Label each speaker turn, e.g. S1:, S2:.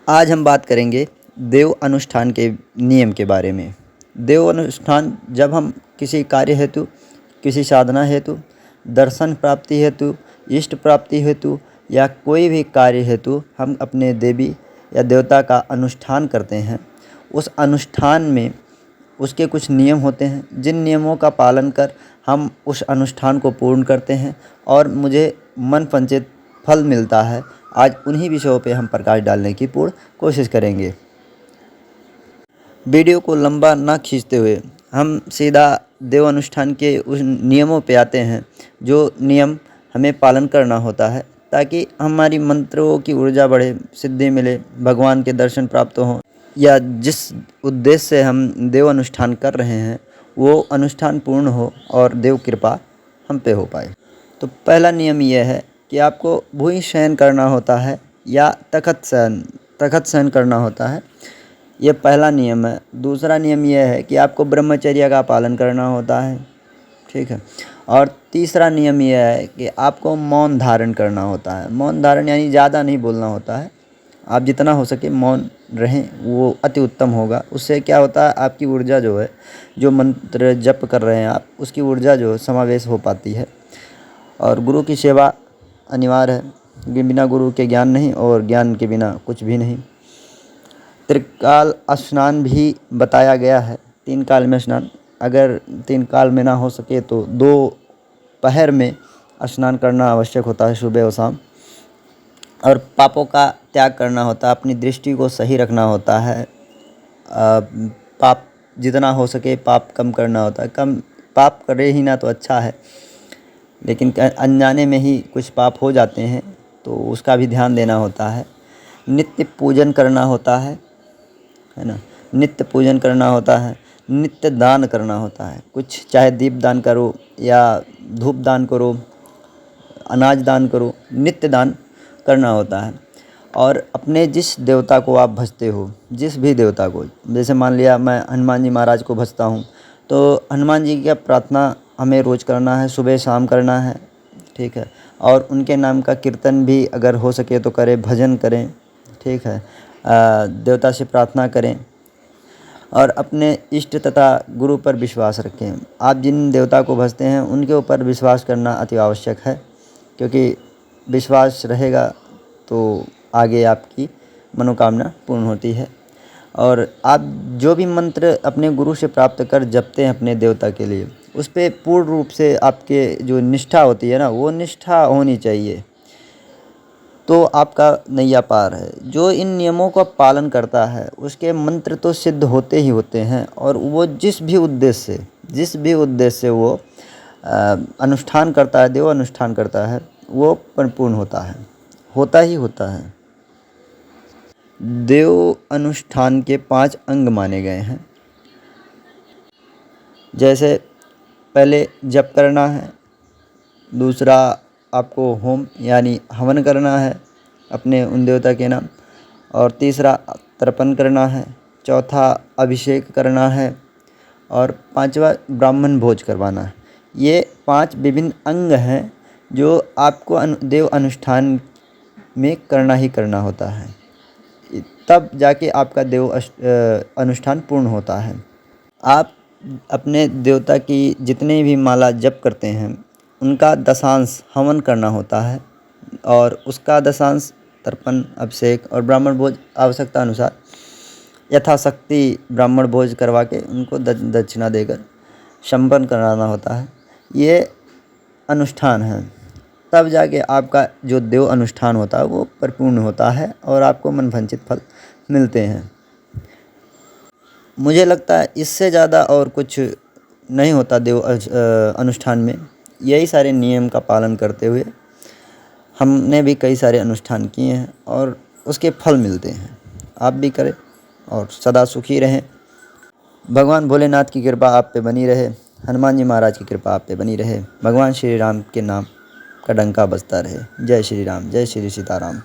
S1: आज हम बात करेंगे देव अनुष्ठान के नियम के बारे में। देव अनुष्ठान जब हम किसी कार्य हेतु, किसी साधना हेतु, दर्शन प्राप्ति हेतु, इष्ट प्राप्ति हेतु या कोई भी कार्य हेतु हम अपने देवी या देवता का अनुष्ठान करते हैं, उस अनुष्ठान में उसके कुछ नियम होते हैं जिन नियमों का पालन कर हम उस अनुष्ठान को पूर्ण करते हैं और मुझे मन वांछित फल मिलता है। आज उन्हीं विषयों पे हम प्रकाश डालने की पूर्ण कोशिश करेंगे। वीडियो को लंबा ना खींचते हुए हम सीधा देव अनुष्ठान के उस नियमों पे आते हैं जो नियम हमें पालन करना होता है ताकि हमारी मंत्रों की ऊर्जा बढ़े, सिद्धि मिले, भगवान के दर्शन प्राप्त हों या जिस उद्देश्य से हम देव अनुष्ठान कर रहे हैं वो अनुष्ठान पूर्ण हो और देव कृपा हम पे हो पाए। तो पहला नियम यह है कि आपको भूमि शयन करना होता है या तखत शयन करना होता है। ये पहला नियम है। दूसरा नियम यह है कि आपको ब्रह्मचर्य का पालन करना होता है, ठीक है। और तीसरा नियम यह है कि आपको मौन धारण करना होता है। मौन धारण यानी ज़्यादा नहीं बोलना होता है। आप जितना हो सके मौन रहें, वो अति उत्तम होगा। उससे क्या होता है, आपकी ऊर्जा जो है, जो मंत्र जप कर रहे हैं आप, उसकी ऊर्जा जो है समावेश हो पाती है। और गुरु की सेवा अनिवार्य है, बिना गुरु के ज्ञान नहीं और ज्ञान के बिना कुछ भी नहीं। त्रिकाल स्नान भी बताया गया है, 3 काल में स्नान। अगर 3 काल में ना हो सके तो 2 पहर में स्नान करना आवश्यक होता है, सुबह और शाम। और पापों का त्याग करना होता है, अपनी दृष्टि को सही रखना होता है। पाप जितना हो सके पाप कम करना होता है। कम पाप करे ही ना तो अच्छा है, लेकिन अनजाने में ही कुछ पाप हो जाते हैं तो उसका भी ध्यान देना होता है। नित्य पूजन करना होता है ना, नित्य पूजन करना होता है। नित्य दान करना होता है, कुछ चाहे दीप दान करो या धूप दान करो, अनाज दान करो, नित्य दान करना होता है। और अपने जिस देवता को आप भजते हो, जिस भी देवता को, जैसे मान लिया मैं हनुमान जी महाराज को भजता हूँ तो हनुमान जी की प्रार्थना हमें रोज़ करना है, सुबह शाम करना है, ठीक है। और उनके नाम का कीर्तन भी अगर हो सके तो करें, भजन करें, ठीक है। देवता से प्रार्थना करें और अपने इष्ट तथा गुरु पर विश्वास रखें। आप जिन देवता को भजते हैं उनके ऊपर विश्वास करना अति आवश्यक है, क्योंकि विश्वास रहेगा तो आगे आपकी मनोकामना पूर्ण होती है। और आप जो भी मंत्र अपने गुरु से प्राप्त कर जपते हैं अपने देवता के लिए, उस पर पूर्ण रूप से आपके जो निष्ठा होती है ना, वो निष्ठा होनी चाहिए, तो आपका नैया पार है। जो इन नियमों का पालन करता है उसके मंत्र तो सिद्ध होते ही होते हैं और वो जिस भी उद्देश्य से वो अनुष्ठान करता है, देव अनुष्ठान करता है, वो परिपूर्ण होता ही होता है। देव अनुष्ठान के 5 अंग माने गए हैं। जैसे पहले जप करना है, दूसरा आपको होम यानी हवन करना है अपने उन देवता के नाम, और तीसरा तर्पण करना है, चौथा अभिषेक करना है और 5वां ब्राह्मण भोज करवाना है। ये 5 विभिन्न अंग हैं जो आपको देव अनुष्ठान में करना ही करना होता है, तब जाके आपका देव अनुष्ठान पूर्ण होता है। आप अपने देवता की जितने भी माला जप करते हैं उनका दशांश हवन करना होता है और उसका दशांश तर्पण, अभिषेक और ब्राह्मण भोज आवश्यकता अनुसार यथाशक्ति ब्राह्मण भोज करवा के उनको दक्षिणा देकर संपन्न कराना होता है। ये अनुष्ठान है, तब जाके आपका जो देव अनुष्ठान होता है वो परिपूर्ण होता है और आपको मनवांछित फल मिलते हैं। मुझे लगता है इससे ज़्यादा और कुछ नहीं होता देव अनुष्ठान में। यही सारे नियम का पालन करते हुए हमने भी कई सारे अनुष्ठान किए हैं और उसके फल मिलते हैं। आप भी करें और सदा सुखी रहें। भगवान भोलेनाथ की कृपा आप पे बनी रहे, हनुमान जी महाराज की कृपा आप पे बनी रहे। भगवान श्री राम के नाम का डंका बजता रहे। जय श्री राम, जय श्री सीताराम।